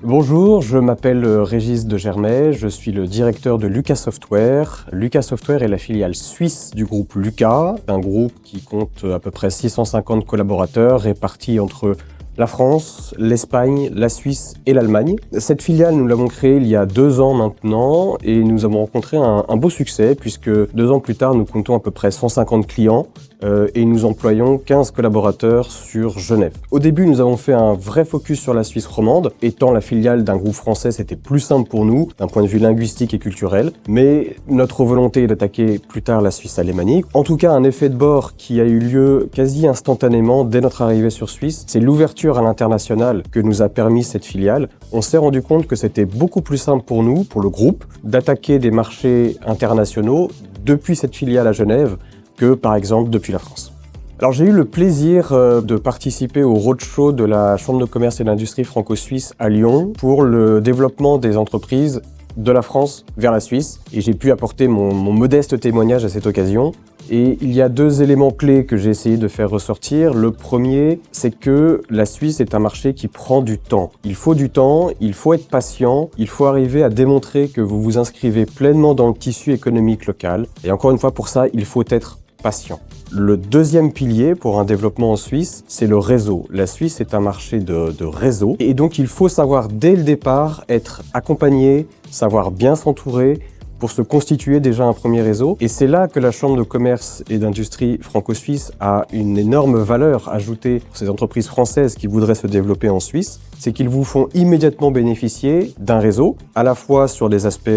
Bonjour, je m'appelle Régis de Germay, je suis le directeur de Lucas Software. Lucas Software est la filiale suisse du groupe Lucas, un groupe qui compte à peu près 650 collaborateurs répartis entre la France, l'Espagne, la Suisse et l'Allemagne. Cette filiale, nous l'avons créée il y a 2 ans maintenant et nous avons rencontré un beau succès puisque 2 ans plus tard, nous comptons à peu près 150 clients et nous employons 15 collaborateurs sur Genève. Au début, nous avons fait un vrai focus sur la Suisse romande. Étant la filiale d'un groupe français, c'était plus simple pour nous d'un point de vue linguistique et culturel, mais notre volonté est d'attaquer plus tard la Suisse alémanique. En tout cas, un effet de bord qui a eu lieu quasi instantanément dès notre arrivée sur Suisse, c'est l'ouverture à l'international que nous a permis cette filiale. On s'est rendu compte que c'était beaucoup plus simple pour nous, pour le groupe, d'attaquer des marchés internationaux depuis cette filiale à Genève que par exemple depuis la France. Alors j'ai eu le plaisir de participer au roadshow de la Chambre de commerce et d'industrie franco-suisse à Lyon pour le développement des entreprises de la France vers la Suisse et j'ai pu apporter mon modeste témoignage à cette occasion. Et il y a 2 éléments clés que j'ai essayé de faire ressortir. Le premier, c'est que la Suisse est un marché qui prend du temps. Il faut du temps, il faut être patient, il faut arriver à démontrer que vous vous inscrivez pleinement dans le tissu économique local. Et encore une fois, pour ça, il faut être patient. Le deuxième pilier pour un développement en Suisse, c'est le réseau. La Suisse est un marché de réseau et donc il faut savoir dès le départ être accompagné, savoir bien s'entourer pour se constituer déjà un premier réseau. Et c'est là que la Chambre de commerce et d'industrie franco-suisse a une énorme valeur ajoutée pour ces entreprises françaises qui voudraient se développer en Suisse. C'est qu'ils vous font immédiatement bénéficier d'un réseau, à la fois sur des aspects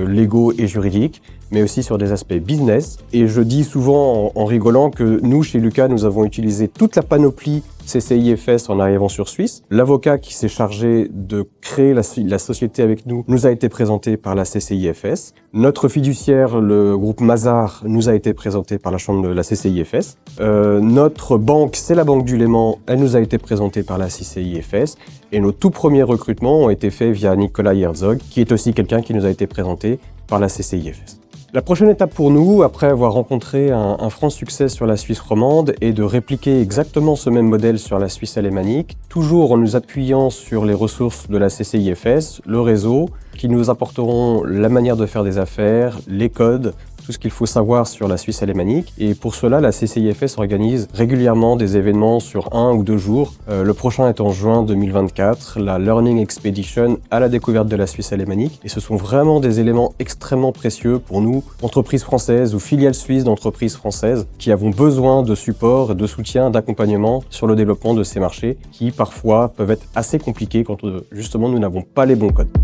légaux et juridiques, mais aussi sur des aspects business. Et je dis souvent en rigolant que nous, chez Lucas, nous avons utilisé toute la panoplie CCIFS en arrivant sur Suisse. L'avocat qui s'est chargé de créer la société avec nous a été présenté par la CCIFS. Notre fiduciaire, le groupe Mazars, nous a été présenté par la chambre de la CCIFS. Notre banque, c'est la Banque du Léman, elle nous a été présentée par la CCIFS. Et nos tout premiers recrutements ont été faits via Nicolas Herzog, qui est aussi quelqu'un qui nous a été présenté par la CCIFS. La prochaine étape pour nous, après avoir rencontré un franc succès sur la Suisse romande, est de répliquer exactement ce même modèle sur la Suisse alémanique, toujours en nous appuyant sur les ressources de la CCIFS, le réseau, qui nous apporteront la manière de faire des affaires, les codes, tout ce qu'il faut savoir sur la Suisse alémanique. Et pour cela, la CCIFS organise régulièrement des événements sur 1 ou 2 jours. Le prochain est en juin 2024, la Learning Expedition à la découverte de la Suisse alémanique. Et ce sont vraiment des éléments extrêmement précieux pour nous, entreprises françaises ou filiales suisses d'entreprises françaises, qui avons besoin de support, de soutien, d'accompagnement sur le développement de ces marchés, qui parfois peuvent être assez compliqués quand justement nous n'avons pas les bons codes.